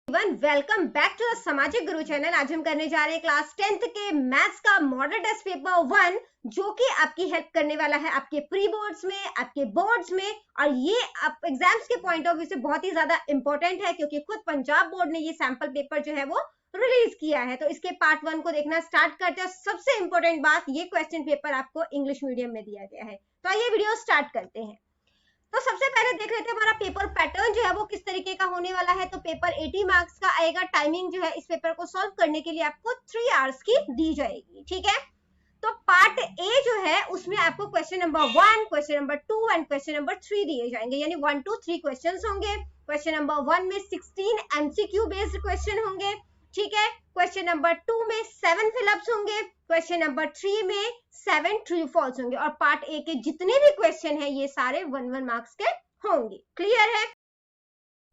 Welcome back to the सामाजिक गुरु channel. आज हम करने जा रहे हैं क्लास 10th के मैथ्स का मॉडल टेस्ट पेपर 1, जो कि आपकी हेल्प करने वाला है आपके प्री बोर्ड्स में, आपके बोर्ड्स में, और ये आप एग्जाम्स के पॉइंट ऑफ व्यू से बहुत ही ज्यादा इंपॉर्टेंट है, क्योंकि खुद पंजाब बोर्ड ने ये सैंपल पेपर जो है वो रिलीज किया है। तो इसके पार्ट 1 को देखना स्टार्ट करते हैं। सबसे इंपॉर्टेंट बात, ये क्वेश्चन पेपर आपको इंग्लिश मीडियम में दिया गया है। तो आइए वीडियो स्टार्ट करते हैं। तो सबसे पहले देख लेते हैं हमारा पेपर पैटर्न जो है वो किस तरीके का होने वाला है। तो पेपर 80 मार्क्स का आएगा। टाइमिंग जो है इस पेपर को सॉल्व करने के लिए आपको 3 आवर्स की दी जाएगी, ठीक है। तो पार्ट ए जो है उसमें आपको question number 1, question number 2 and question number 3 दिए जाएंगे, यानी 1 2 3 क्वेश्चंस होंगे। क्वेश्चन नंबर 1 में 16 एमसीक्यू बेस्ड क्वेश्चन होंगे, ठीक है। क्वेश्चन नंबर 2 में 7 फिलअप्स होंगे। क्वेश्चन नंबर 3 में 7 ट्रू फॉल्स होंगे। और पार्ट ए के जितने भी क्वेश्चन है ये सारे 1 मार्क्स के होंगे। क्लियर है।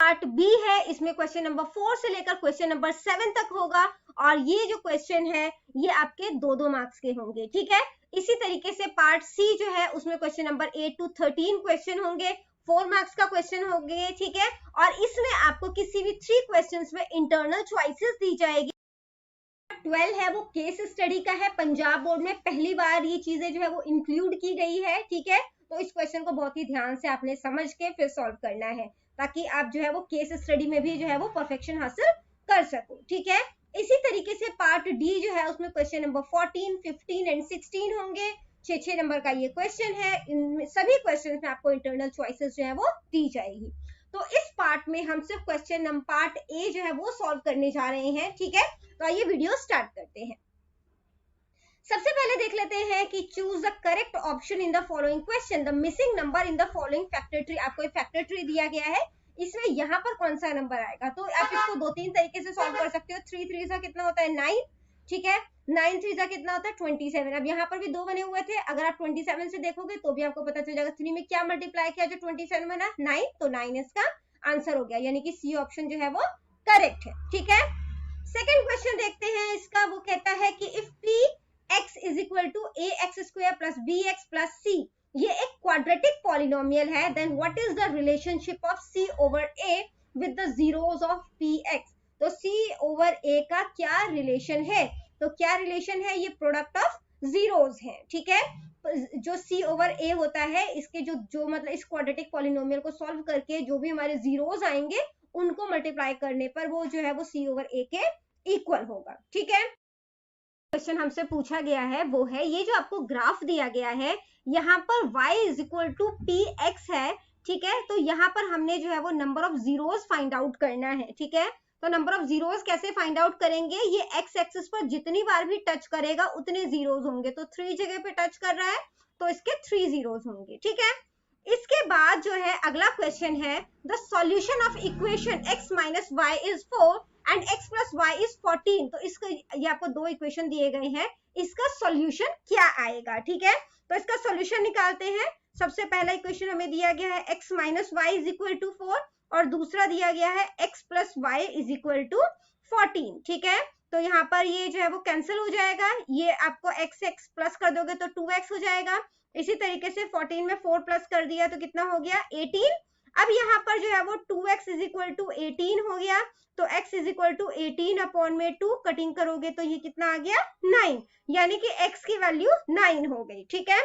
पार्ट बी है, इसमें क्वेश्चन नंबर 4 से लेकर क्वेश्चन नंबर 7 तक होगा, और ये जो क्वेश्चन है ये आपके 2 मार्क्स के होंगे, ठीक है। इसी तरीके से पार्ट सी जो है उसमें क्वेश्चन नंबर 8 to 13 क्वेश्चन होंगे, 4 मार्क्स का क्वेश्चन होंगे, ठीक है। और इसमें आपको किसी भी 3 क्वेश्चंस में इंटरनल चॉइसेस दी जाएगी। 12 है वो केस स्टडी का है। पंजाब बोर्ड में पहली बार ये चीजें जो है वो इंक्लूड की गई है, ठीक है। तो इस क्वेश्चन को बहुत ही ध्यान से आपने समझ के फिर सॉल्व करना है, ताकि आप जो है वो केस स्टडी में भी जो है वो परफेक्शन हासिल कर सको, ठीक है। इसी तरीके से पार्ट डी जो है उसमें क्वेश्चन नंबर 14, 15 एंड 16 होंगे। 6 नंबर का ये क्वेश्चन है। इन सभी क्वेश्चन में आपको इंटरनल चॉइसेस जो है वो दी जाएगी। तो इस पार्ट में हम सिर्फ क्वेश्चन नंबर पार्ट ए जो है वो सॉल्व करने जा रहे हैं, ठीक है। तो आइए वीडियो स्टार्ट करते हैं। सबसे पहले देख लेते हैं कि choose the correct option in the following question, the missing number in the following factor tree. आपको एक फैक्टर ट्री दिया गया है, इसमें यहाँ पर कौन सा नंबर आएगा। तो आप इसको 2-3 तरीके से सॉल्व कर सकते हो। 3 3 सा कितना होता है 9, ठीक है। 9 3 सा कितना होता है 27। अब यहाँ पर भी 2 बने हुए थे, अगर आप 27 से देखोगे तो भी आपको पता चल जाएगा 3 में क्या मल्टीप्लाई किया जो 27 बना 9, तो 9 इसका आंसर हो गया, यानी कि सी ऑप्शन जो है वो करेक्ट है, ठीक है। सेकेंड क्वेश्चन देखते हैं इसका। वो कहता है कि if P X is equal to A X square plus B X plus C, ये एक क्वाड्रेटिक पॉलिनोमियल है, then what is the relationship of C over A with the zeros of P X. तो C over ए का क्या relation है। तो क्या relation है, ये प्रोडक्ट ऑफ जीरोस है, ठीक है। जो सी ओवर ए होता है, इसके जो मतलब इस क्वाड्रेटिक पॉलिनोमियल को सॉल्व करके जो भी हमारे जीरोस आएंगे उनको मल्टीप्लाई करने पर वो जो है वो सी ओवर ए के इक्वल होगा, ठीक है। क्वेश्चन हमसे पूछा गया है वो है, ये जो आपको ग्राफ दिया गया है यहाँ पर y is equal to P X है, ठीक है। तो यहाँ पर हमने जो है वो number of zeros find out करना है, ठीक है। तो नंबर ऑफ जीरोस कैसे फाइंड आउट करेंगे, ये एक्स एक्सिस पर जितनी बार भी टच करेगा उतने जीरोस होंगे। तो 3 जगह पे टच कर रहा है तो इसके 3 जीरोस होंगे, ठीक है। इसके बाद जो है अगला क्वेश्चन है, the solution of equation x minus Y is 4 and x plus Y is 14। तो इसका ये आपको 2 इक्वेशन दिए गए हैं, इसका सॉल्यूशन क्या आएगा, ठीक है। तो इसका सॉल्यूशन निकालते हैं। सबसे पहला इक्वेशन हमें दिया गया है x minus Y is equal to 4, और दूसरा दिया गया है x plus Y is equal to 14, ठीक है। तो यहाँ पर ये जो है वो कैंसिल हो जाएगा, ये आपको x प्लस कर दोगे तो 2x हो जाएगा। इसी तरीके से 14 में 4 प्लस कर दिया तो कितना हो गया 18। अब यहाँ पर जो है वो 2x इज इक्वल टू 18 हो गया। तो x is equal to 18 upon में 2 कटिंग करोगे तो ये कितना आ गया 9, यानी कि x की वैल्यू 9 हो गई, ठीक है।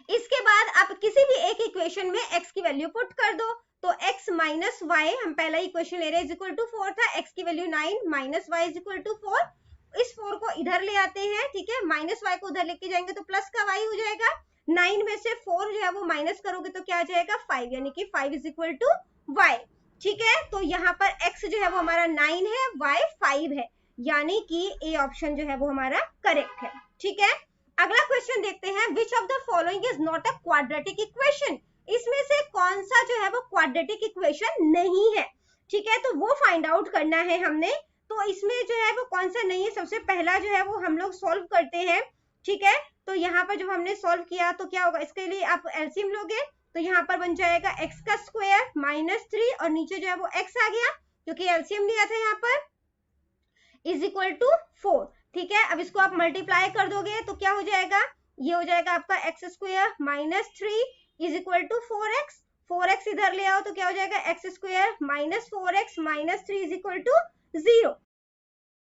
इसके बाद आप किसी भी एक इक्वेशन में x की वैल्यू पुट कर दो। तो x माइनस वाई, हम पहला इक्वेशन ले रहे हैं, इज इक्वल टू 4 था, x की value 9 minus Y is equal to 4। इस 4 को इधर ले आते हैं, ठीक है। माइनस वाई को उधर लेके जाएंगे तो प्लस का वाई हो जाएगा। 9 में से 4 जो है वो माइनस करोगे तो क्या आ जाएगा 5, यानी कि 5 इज इक्वल टू वाई, ठीक है। तो यहाँ पर x जो है वो हमारा 9 है, y 5 है, यानी कि ए ऑप्शन जो है वो हमारा करेक्ट है, ठीक है। अगला क्वेश्चन देखते हैं, which of the following is not a quadratic equation. इसमें से कौन सा जो है वो क्वाड्रेटिक इक्वेशन नहीं है, ठीक है। तो वो फाइंड आउट करना है हमने। तो इसमें जो है वो कौन सा नहीं है, सबसे पहला जो है वो हम लोग सॉल्व करते हैं, ठीक है। तो यहाँ पर जब हमने सॉल्व किया तो क्या होगा, इसके लिए आप एलसीएम लोगे तो यहाँ पर बन जाएगा x का स्क्वायर माइनस 3, और नीचे जो है वो x आ गया क्योंकि एलसीएम लिया था यहाँ पर, इज इक्वल टू 4, ठीक है। अब इसको आप मल्टीप्लाई कर दोगे तो क्या हो जाएगा, ये हो जाएगा आपका x square minus 3 is equal to 4x। 4x इधर ले आओ तो क्या हो जाएगा X square minus 4x minus 3 is equal to 0।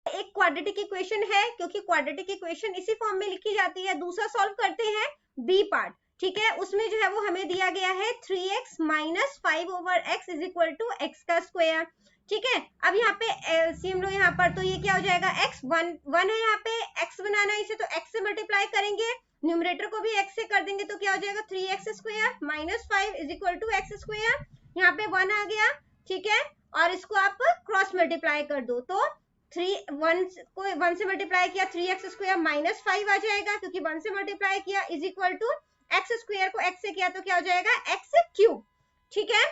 एक क्वाड्रेटिक इक्वेशन है, क्योंकि क्वाड्रेटिक इक्वेशन इसी फॉर्म में लिखी जाती है। दूसरा सॉल्व करते हैं बी पार्ट, ठीक है। उसमें जो है वो हमें दिया गया है 3x minus 5 over x is equal to x का स्क्वायर, ठीक है। अब यहाँ पे एलसीएम लो यहाँ पर, तो ये क्या हो जाएगा x 1 है, यहाँ पे x बनाना है इसे, तो x से मल्टीप्लाई करेंगे, न्यूमरेटर को भी x से कर देंगे, तो क्या हो जाएगा 3x square minus 5 is equal to x square. यहाँ पे 1 आ गया, ठीक है, और इसको आप क्रॉस मल्टीप्लाई कर दो, तो 1 से मल्टीप्लाई किया 3x स्क्वायर माइनस 5 आ जाएगा, क्योंकि 1 से मल्टीप्लाई किया is equal to x square को x से किया तो क्या हो जाएगा x क्यूब, ठीक है।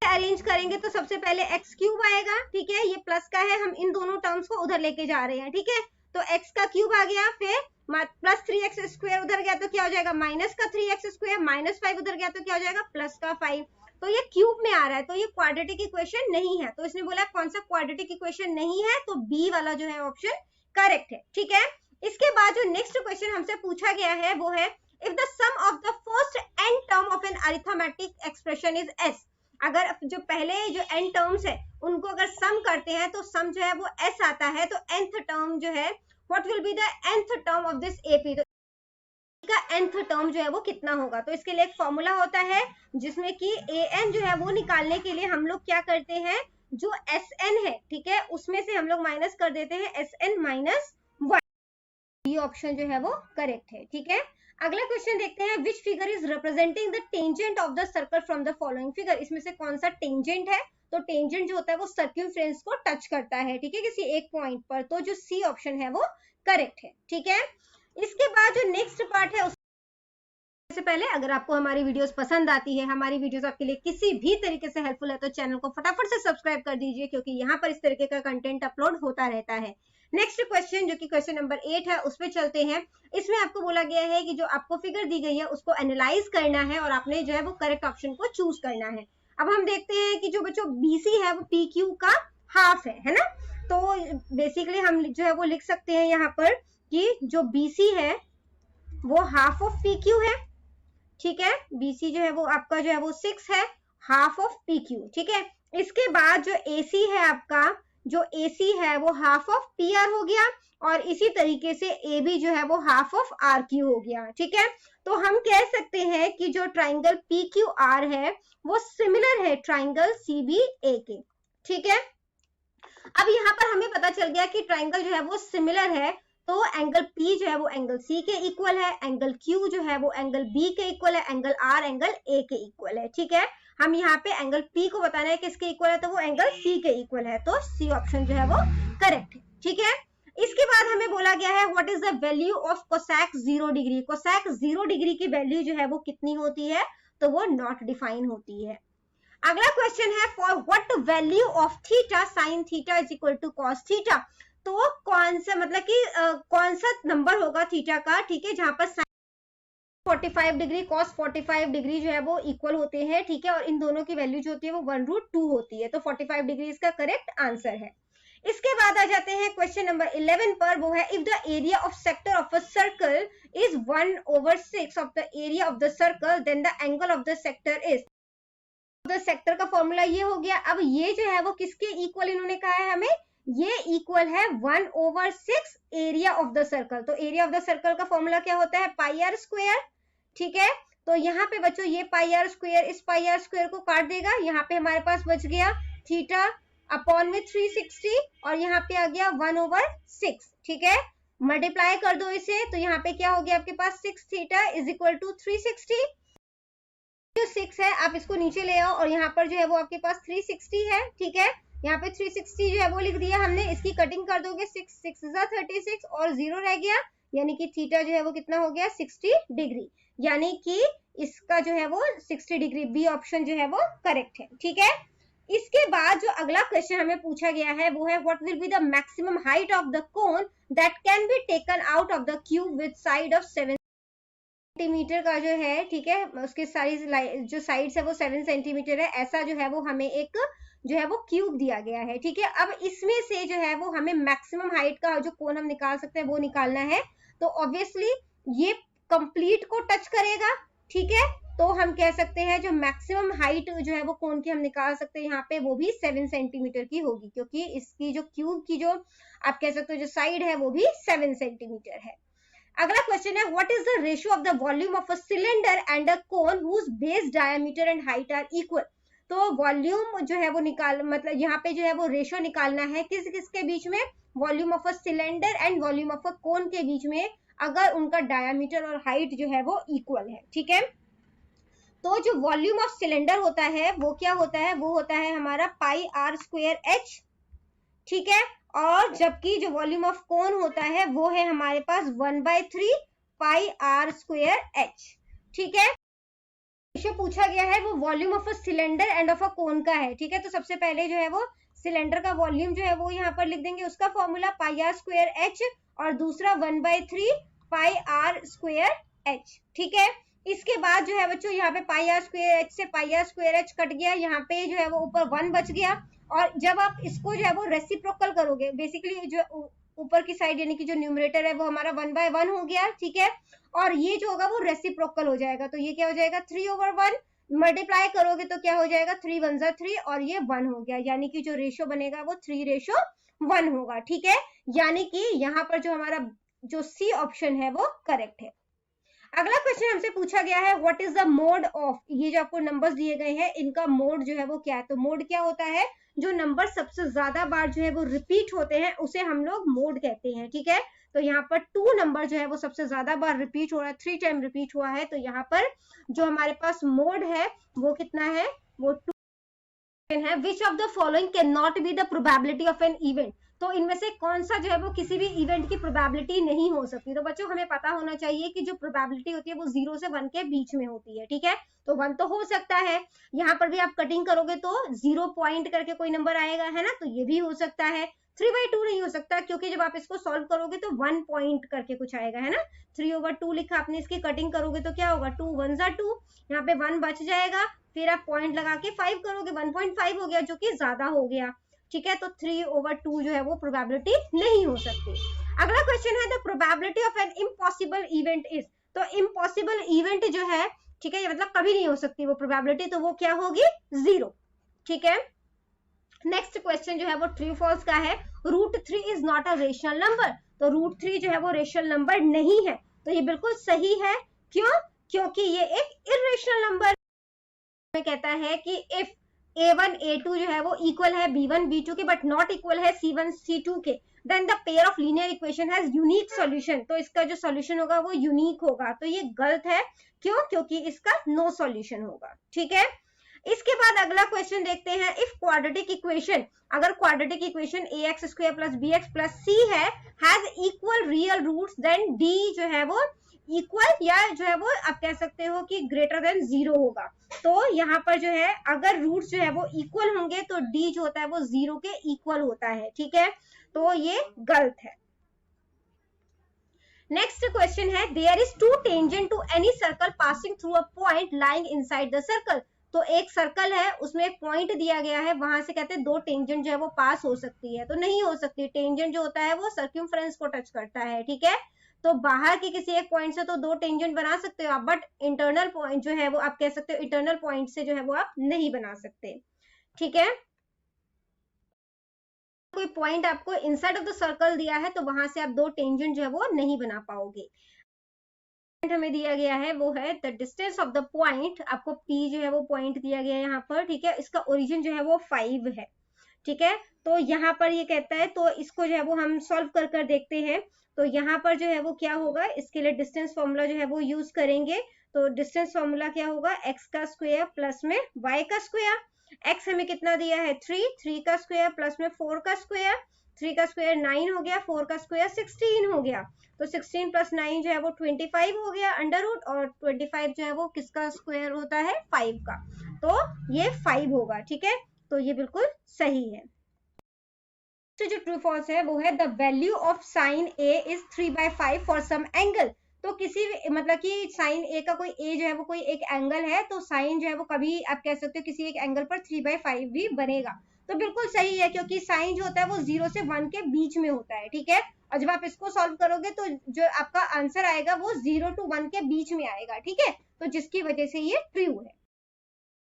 अरेंज करेंगे तो सबसे पहले x क्यूब आएगा, ठीक है, ये प्लस का है, हम इन दोनों टर्म्स को उधर लेके जा रहे हैं, ठीक है। तो x का क्यूब आ गया, फिर प्लस 3x स्क्वायर उधर गया तो क्या हो जाएगा माइनस का 3x स्क्वायर, माइनस 5 उधर गया तो क्या हो जाएगा प्लस का 5। तो ये क्यूब में आ रहा है, तो ये क्वाड्रेटिक इक्वेशन नहीं है। तो इसने बोला कौन सा क्वाड्रेटिक इक्वेशन नहीं है, तो बी वाला जो है ऑप्शन करेक्ट है, ठीक है। इसके बाद जो नेक्स्ट क्वेश्चन हमसे पूछा गया है वो है if the sum of the first n term of an arithmetic expression is s। अगर जो पहले जो n टर्म्स है उनको अगर सम करते हैं तो सम जो है वो s आता है, तो nth टर्म जो है what will be the nth term of this AP, तो का nth टर्म जो है वो कितना होगा। तो इसके लिए एक फॉर्मूला होता है जिसमें कि an जो है वो निकालने के लिए हम लोग क्या करते हैं, जो sn है, ठीक है, उसमें से हम लोग माइनस कर देते हैं sn माइनस 1। ये ऑप्शन जो है वो करेक्ट है, ठीक है। अगला क्वेश्चन देखते हैं which figure is representing the tangent of the circle from the following figure. इसमें से कौन सा टेंजेंट है, तो टेंजेंट जो होता है वो सर्कमफ्रेंस को टच करता है, ठीक है, किसी एक पॉइंट पर, तो जो सी ऑप्शन है वो करेक्ट है, ठीक है। इसके बाद जो नेक्स्ट पार्ट है उससे पहले अगर आपको हमारी वीडियोस पसंद आती है, हमारी वीडियोस आपके लिए किसी भी तरीके से हेल्पफुल है, तो चैनल को फटाफट से सब्सक्राइब कर दीजिए, क्योंकि यहाँ पर इस तरीके का कंटेंट अपलोड होता रहता है। नेक्स्ट क्वेश्चन जो कि क्वेश्चन नंबर 8 है, उस पर चलते हैं। इसमें आपको बोला गया है कि जो आपको फिगर दी गई है उसको एनालाइज करना है और आपने जो है वो करेक्ट ऑप्शन को चूज करना है। अब हम देखते हैं कि जो बच्चों BC है वो PQ का हाफ है ना। तो बेसिकली हम जो है वो लिख सकते हैं यहाँ पर कि जो BC है वो हाफ ऑफ PQ है, ठीक है। BC जो है वो आपका जो है वो 6 है, हाफ ऑफ PQ, ठीक है। इसके बाद जो AC है आपका, जो AC है वो हाफ ऑफ PR हो गया, और इसी तरीके से AB जो है वो हाफ ऑफ RQ हो गया, ठीक है। तो हम कह सकते हैं कि जो ट्राइंगल PQR है वो सिमिलर है ट्राइंगल CBA के, ठीक है। अब यहाँ पर हमें पता चल गया कि ट्राइंगल जो है वो सिमिलर है, तो एंगल P जो है वो एंगल C के इक्वल है, एंगल Q जो है वो एंगल B के इक्वल है, एंगल R एंगल A के इक्वल है, ठीक है। हम यहाँ पे एंगल P को बताना है किसके इक्वल है, तो वो एंगल C के इक्वल है, तो C ऑप्शन जो है वो करेक्ट है, ठीक है। इसके बाद हमें बोला गया है what is the value of cosec 0 degree. Cosec 0 degree की वैल्यू जो है वो कितनी होती है, तो वो नॉट डिफाइन होती है। अगला क्वेश्चन है for what value of theta sine theta is equal to cos theta. तो कौन सा मतलब कि कौन सा नंबर होगा थीटा का, ठीक है, जहां पर साइन 45 डिग्री कॉस 45 डिग्री जो है वो इक्वल होते हैं, ठीक है, और इन दोनों की वैल्यू जो होती है वो 1√2 होती है, तो 45 डिग्री इसका करेक्ट आंसर है। इसके बाद आ जाते हैं क्वेश्चन नंबर 11 पर, वो है if the area of sector of a circle is 1/6 of the area of the circle then the angle of the sector is. The sector का फॉर्मूला ये हो गया। अब ये जो है वो किसके इक्वल इन्होंने कहा है हमें, ये इक्वल है 1/6 एरिया ऑफ द सर्कल। तो एरिया ऑफ द सर्कल का फॉर्मूला क्या होता है, पाई आर स्क्वायर, ठीक है। तो यहाँ पे बच्चों ये पाई आर स्क्वायर इस पाई आर स्क्वायर को काट देगा, यहाँ पे हमारे पास बच गया थीटा अपॉन में 360, और यहाँ पे आ गया 1/6, ठीक है। मल्टीप्लाई कर दो इसे, तो यहाँ पे क्या हो गया आपके पास 6 थीटा इज इक्वल टू 360। 6 है, आप इसको नीचे ले आओ, और यहाँ पर जो है वो आपके पास 360 है, ठीक है। यहाँ पे 360 जो है वो लिख दिया हमने, इसकी कटिंग कर दोगे 6 × 36 और 0 रह गया, यानी कि थीटा जो है वो कितना हो गया 60 डिग्री, यानी कि इसका जो है वो 60 डिग्री, बी ऑप्शन जो है वो करेक्ट है, ठीक है। इसके बाद जो अगला क्वेश्चन हमें पूछा गया है वो है what will be the maximum height of the cone that can be taken out of the cube with side of 7 centimetre का जो है, ठीक है, उसके साइज जो साइड्स है वो 7 सेंटीमीटर है, ऐसा जो है वो हमें एक जो है वो क्यूब दिया गया है, ठीक है। अब इसमें से जो है वो हमें मैक्सिमम हाइट का जो कोन हम निकाल सकते हैं वो निकालना है। तो ऑब्वियसली ये कंप्लीट को टच करेगा, ठीक है। तो हम कह सकते हैं जो मैक्सिमम हाइट जो है वो कोन की हम निकाल सकते हैं यहाँ पे, वो भी 7 सेंटीमीटर की होगी, क्योंकि इसकी जो क्यूब की जो आप कह सकते हो जो साइड है वो भी 7 सेंटीमीटर है। अगला क्वेश्चन है what is the ratio of the volume of a cylinder and a cone whose base diameter and height are equal. तो वॉल्यूम जो है वो निकाल मतलब यहाँ पे जो है वो रेशियो निकालना है किस किस के बीच में, volume of a cylinder and volume of a cone के बीच में, अगर उनका डायमीटर और हाइट जो है वो इक्वल है। ठीक है। तो जो वॉल्यूम ऑफ सिलेंडर होता है वो क्या होता है, वो होता है हमारा पाई आर स्क्वायर एच। ठीक है। और जबकि जो वॉल्यूम ऑफ कोन होता है वो है हमारे पास 1/3 पाई आर स्क्वायर एच। ठीक है। क्वेश्चन पूछा गया है वो volume of a cylinder and of a cone का है। ठीक है। तो सबसे पहले जो है वो सिलेंडर का वॉल्यूम जो है वो यहाँ पर लिख देंगे, उसका formula pi are square h, और दूसरा 1/3 पाई आर स्क्वायर एच। ठीक है। इसके बाद जो है बच्चों यहाँ पे पाई आर स्क्वायर एच से पाई आर स्क्वायर एच कट गया, यहाँ पे जो है वो ऊपर 1 बच गया, और जब आप इसको जो है वो रेसिप्रोकल करोगे, बेसिकली जो ऊपर की साइड यानी कि जो न्यूमरेटर है वो हमारा 1/1 हो गया। ठीक है। और ये जो होगा वो रेसिप्रोकल हो जाएगा, तो ये क्या हो जाएगा 3/1, मल्टीप्लाई करोगे तो क्या हो जाएगा 3 1 3, और ये 1 हो गया, यानी कि जो रेशियो बनेगा वो 3:1 होगा। ठीक है। यानी कि यहाँ पर जो हमारा जो सी ऑप्शन है वो करेक्ट है। अगला क्वेश्चन हमसे पूछा गया है what is the mode of, ये जो आपको नंबर्स दिए गए हैं इनका मोड जो है वो क्या है। तो मोड क्या होता है, जो नंबर सबसे ज्यादा बार जो है वो रिपीट होते हैं उसे हम लोग मोड कहते हैं। ठीक है। तो यहाँ पर 2 नंबर जो है वो सबसे ज्यादा बार रिपीट हो रहा है, 3 टाइम रिपीट हुआ है, तो यहाँ पर जो हमारे पास मोड है वो कितना है, वो 2 है। Which of the following can not be the probability of an event. तो इनमें से कौन सा जो है वो किसी भी इवेंट की प्रोबेबिलिटी नहीं हो सकती। तो बच्चों हमें पता होना चाहिए कि जो प्रोबेबिलिटी होती है वो 0 से 1 के बीच में होती है। ठीक है। तो 1 तो हो सकता है, यहाँ पर भी आप कटिंग करोगे तो 0 पॉइंट करके कोई नंबर आएगा, है ना, तो ये भी हो सकता है। 3/2 नहीं हो सकता, क्योंकि जब आप इसको सॉल्व करोगे तो 1 पॉइंट करके कुछ आएगा, है ना। 3/2 लिखा आपने, इसकी कटिंग करोगे तो क्या होगा 2 1 2, यहाँ पे 1 बच जाएगा, फिर आप पॉइंट लगा के 5 करोगे, 1.5 हो गया, जो कि ज्यादा हो गया। ठीक है। तो 3/2 जो है वो प्रोबेबिलिटी नहीं हो सकती। अगला क्वेश्चन है the probability of an impossible event is. तो इम्पॉसिबल इवेंट जो है, ठीक है, ये मतलब कभी नहीं हो सकती वो प्रोबेबिलिटी, तो वो क्या होगी 0। ठीक है। नेक्स्ट क्वेश्चन जो है वो ट्रू फॉल्स का है। √3 is not a rational number. तो √3 जो है वो रेशनल नंबर नहीं है, तो ये बिल्कुल सही है। क्यों? क्योंकि ये एक इरेशनल नंबर में कहता है कि इफ a1 a2 जो है वो इक्वल है b1 b2 के बट नॉट इक्वल है c1 c2 के, then the pair of linear equation has unique solution. तो इसका जो सॉल्यूशन होगा वो यूनिक होगा, तो ये गलत है। क्यों? क्योंकि इसका नो सॉल्यूशन होगा। ठीक है। इसके बाद अगला क्वेश्चन देखते हैं। इफ क्वाड्रेटिक इक्वेशन, अगर quadratic equation ax square plus bx plus c है, has equal real roots, then d जो है वो इक्वल या जो है वो आप कह सकते हो कि ग्रेटर देन 0 होगा। तो यहाँ पर जो है अगर रूट्स जो है वो इक्वल होंगे तो d जो होता है वो 0 के इक्वल होता है। ठीक है। तो ये गलत है। नेक्स्ट क्वेश्चन है there is 2 tangent to any circle passing through a point lying inside the circle. तो एक सर्कल है, उसमें एक पॉइंट दिया गया है, वहां से कहते हैं 2 टेंजेंट जो है वो पास हो सकती है। तो नहीं हो सकती, टेंजेंट जो होता है वो सर्कमफ्रेंस को टच करता है। ठीक है। तो बाहर के किसी एक पॉइंट से तो 2 टेंजेंट बना सकते हो आप, बट इंटरनल पॉइंट जो है वो आप कह सकते हो इंटरनल पॉइंट से जो है वो आप नहीं बना सकते। ठीक है। कोई पॉइंट आपको इनसाइड ऑफ द सर्कल दिया है तो वहां से आप 2 टेंजेंट जो है वो नहीं बना पाओगे। हमें दिया गया है वो है the distance of the point, आपको P जो है वो पॉइंट दिया गया है यहाँ पर। ठीक है। इसका ओरिजिन जो है वो 5 है। ठीक है। तो यहाँ पर ये कहता है, तो इसको जो है वो हम सॉल्व कर कर देखते हैं। तो यहाँ पर जो है वो क्या होगा, इसके लिए डिस्टेंस फॉर्मूला जो है वो यूज करेंगे। तो डिस्टेंस फॉर्मूला क्या होगा, x का स्क्वायर प्लस में y का स्क्वायर। x हमें कितना दिया है 3 का स्क्वायर प्लस में 4 का स्क्वायर, 3 का स्क्वायर 9 हो गया, 4 का स्क्वायर 16 हो गया। तो 16 प्लस 9 जो है वो 25 हो गया अंडर रूट, और 25 जो है वो किसका स्क्वायर होता है 5 का, तो ये 5 होगा। ठीक है। तो ये बिल्कुल सही है। तो जो ट्रू फॉल्स है वो है the value of sine a is 3/5 for some angle. तो किसी मतलब कि साइन a का कोई a जो है वो कोई एक एंगल है, तो साइन जो है वो कभी आप कह सकते हो किसी एक एंगल पर 3/5 भी बनेगा। तो बिल्कुल सही है, क्योंकि साइन जो होता है वो 0 से 1 के बीच में होता है, ठीक है। और जब आप इसको सॉल्व करोगे तो जो आपका आंसर आएगा वो 0 to 1 के बीच में आएगा, ठीक है। तो जिसकी वजह से ये ट्रू है।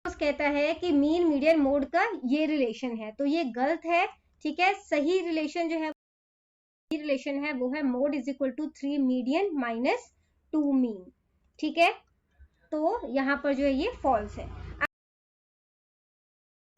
कहता है कि मीन मीडियन मोड का ये रिलेशन है, तो ये गलत है, ठीक है। सही रिलेशन जो है रिलेशन है वो है mode is equal to 3 median minus 2 mean, ठीक है। तो यहाँ पर जो है ये फॉल्स है।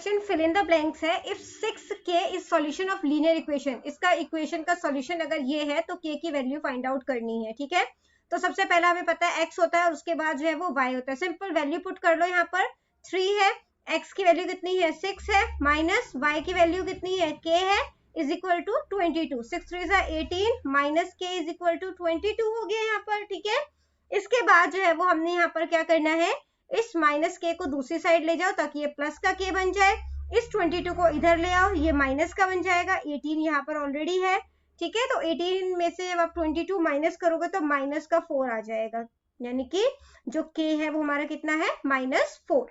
फिल इन द ब्लैंक्स है। If 6k is solution of linear equation, इसका इक्वेशन का सॉल्यूशन अगर ये है तो k की वैल्यू फाइंड आउट करनी है, ठीक है। तो सबसे पहला हमें पता है x होता है और उसके बाद जो है वो y होता है। सिंपल वैल्यू पुट कर लो, यहाँ पर 3 है, x की वैल्यू कितनी है 6 है, माइनस y की वैल्यू कितनी है k है, is equal to 22। 6 3 18 minus k is equal to 22 हो गया यहाँ पर, ठीक है। इसके बाद जो है वो हमने यहाँ पर क्या करना है, इस माइनस के को दूसरी साइड ले जाओ ताकि ये प्लस का के बन जाए। इस 22 को इधर ले आओ, ये माइनस का बन जाएगा। 18 यहाँ पर ऑलरेडी है, ठीक है। तो 18 में से जब आप 22 माइनस करोगे तो माइनस का 4 आ जाएगा, यानी कि जो के है वो हमारा कितना है -4।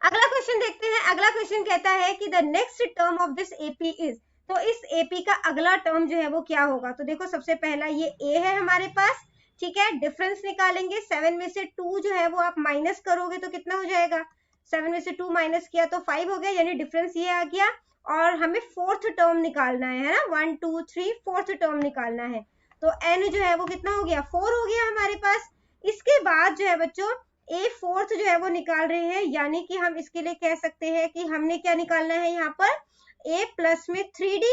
अगला क्वेश्चन देखते हैं। अगला क्वेश्चन कहता है कि the next term of this AP is, तो इस एपी का अगला टर्म जो है वो क्या होगा। तो देखो सबसे पहला ये ए है हमारे पास, ठीक है। डिफरेंस निकालेंगे, 7 में से 2 जो है वो आप माइनस करोगे तो कितना हो जाएगा, 7 में से 2 माइनस किया तो 5 हो गया, यानी डिफरेंस ये आ गया। और हमें फोर्थ टर्म निकालना है ना, 1 2 3 फोर्थ टर्म निकालना है। तो n जो है वो कितना हो गया, 4 हो गया हमारे पास। इसके बाद जो है बच्चों ए फोर्थ जो है वो निकाल रहे हैं, यानी कि हम इसके लिए कह सकते हैं कि हमने क्या निकालना है यहाँ पर, a प्लस में 3d,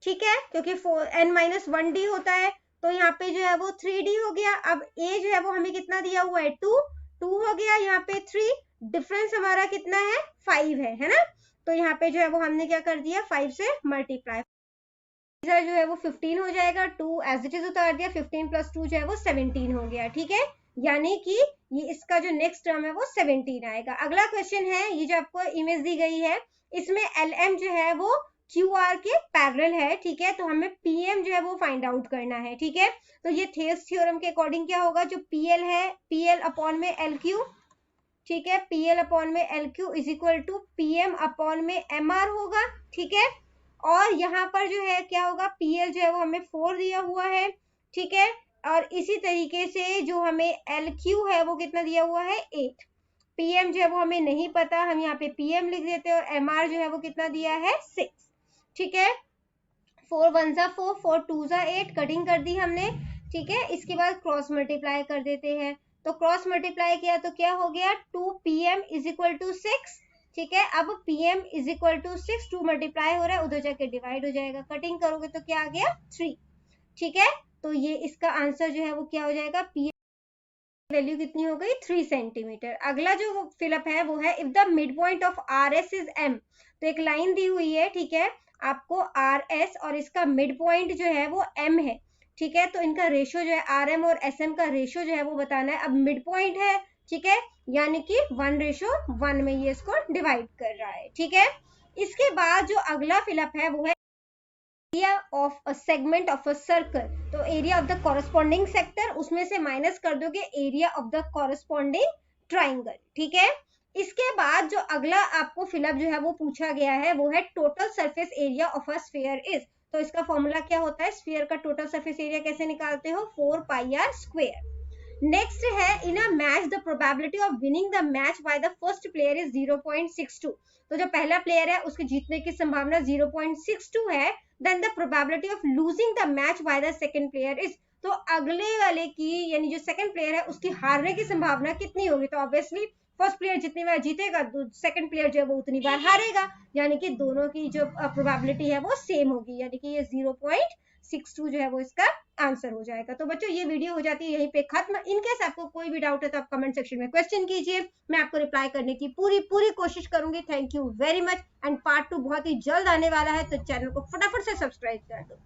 ठीक है, क्योंकि n-1d होता है। तो यहाँ पे जो है वो 3d हो गया। अब a जो है वो हमें कितना दिया हुआ है 2 हो गया, यहाँ पे 3, डिफरेंस हमारा कितना है 5 है ना। तो यहाँ पे जो है वो हमने क्या कर दिया, 5 से मल्टीप्लाई, जो है वो 15 हो जाएगा। 2 एज इट इज उतार दिया, 15 प्लस 2 जो है वो 17 हो गया, ठीक है। यानी कि ये इसका जो नेक्स्ट टर्म है वो 17 आएगा। अगला क्वेश्चन है, ये जो आपको इमेज दी गई है इसमें LM जो है वो QR के पैरेलल है, ठीक है। तो हमें PM जो है वो फाइंड आउट करना है, ठीक है। तो ये थेल्स थ्योरम के अकॉर्डिंग क्या होगा, जो PL है PL अपॉन में LQ, ठीक है। PL अपॉन में LQ is equal to PM upon में MR होगा, ठीक है। और यहाँ पर जो है क्या होगा, PL जो है वो हमें 4 दिया हुआ है, ठीक है। और इसी तरीके से जो हमें LQ है वो कितना दिया हुआ है 8। PM जो है वो हमें नहीं पता, हम यहाँ पे PM लिख देते हैं। और MR जो है वो कितना दिया है 6, ठीक है। 4 1 जा 4, 4 2 जा 8, कटिंग कर दी हमने, ठीक है। इसके बाद क्रॉस मल्टीप्लाई कर देते हैं। तो क्रॉस मल्टीप्लाई किया तो क्या हो गया, 2PM इज इक्वल टू 6, ठीक है। अब PM is equal to 6, 2 multiply हो रहा है, उधर जाके डिवाइड हो जाएगा, कटिंग करोगे तो क्या आ गया 3, ठीक है। तो ये इसका आंसर जो है वो क्या हो जाएगा, PM वैल्यू कितनी हो गई 3 सेंटीमीटर। अगला जो फिलअप है वो है if the mid point of RS is M, तो एक लाइन दी हुई है, ठीक है। आपको RS और इसका मिड पॉइंट जो है वो M है, ठीक है। तो इनका रेशियो जो है RM और SM का रेशियो जो है वो बताना है। अब मिड पॉइंट है, ठीक है, यानी कि 1:1 में ये इसको डिवाइड कर रहा है, ठीक है। इसके बाद जो अगला फिलअप है वो है area of a segment of a circle. तो area of the corresponding sector, उसमें से माइनस कर दोगे area of the corresponding triangle, ठीक है। इसके बाद जो अगला आपको फिलअप जो है वो पूछा गया है वो है total surface area of a sphere is. तो इसका फॉर्मूला क्या होता है, स्फीयर का टोटल सरफेस एरिया कैसे निकालते हो, 4πr²। नेक्स्ट है in a match the probability of winning the match by the first player is 0.62। तो जो पहला प्लेयर है उसके जीतने की संभावना 0.62 है। Then the probability of losing the match by the second player is, तो अगले वाले की यानी जो सेकंड प्लेयर है उसकी हारने की संभावना कितनी होगी। तो ऑब्वियसली फर्स्ट प्लेयर जितनी बार जीतेगा सेकंड प्लेयर जो है वो उतनी बार हारेगा, यानी कि दोनों की जो प्रोबेबिलिटी है वो सेम होगी, यानी कि ये 0.62 जो है वो इसका आंसर हो जाएगा। तो बच्चों ये वीडियो हो जाती है यहीं पे खत्म। इनकेस आपको कोई भी डाउट है तो आप कमेंट सेक्शन में क्वेश्चन कीजिए, मैं आपको रिप्लाई करने की पूरी कोशिश करूंगी। Thank you very much. And part 2 बहुत ही जल्द आने वाला है, तो चैनल को फटाफट से सब्सक्राइब कर दो।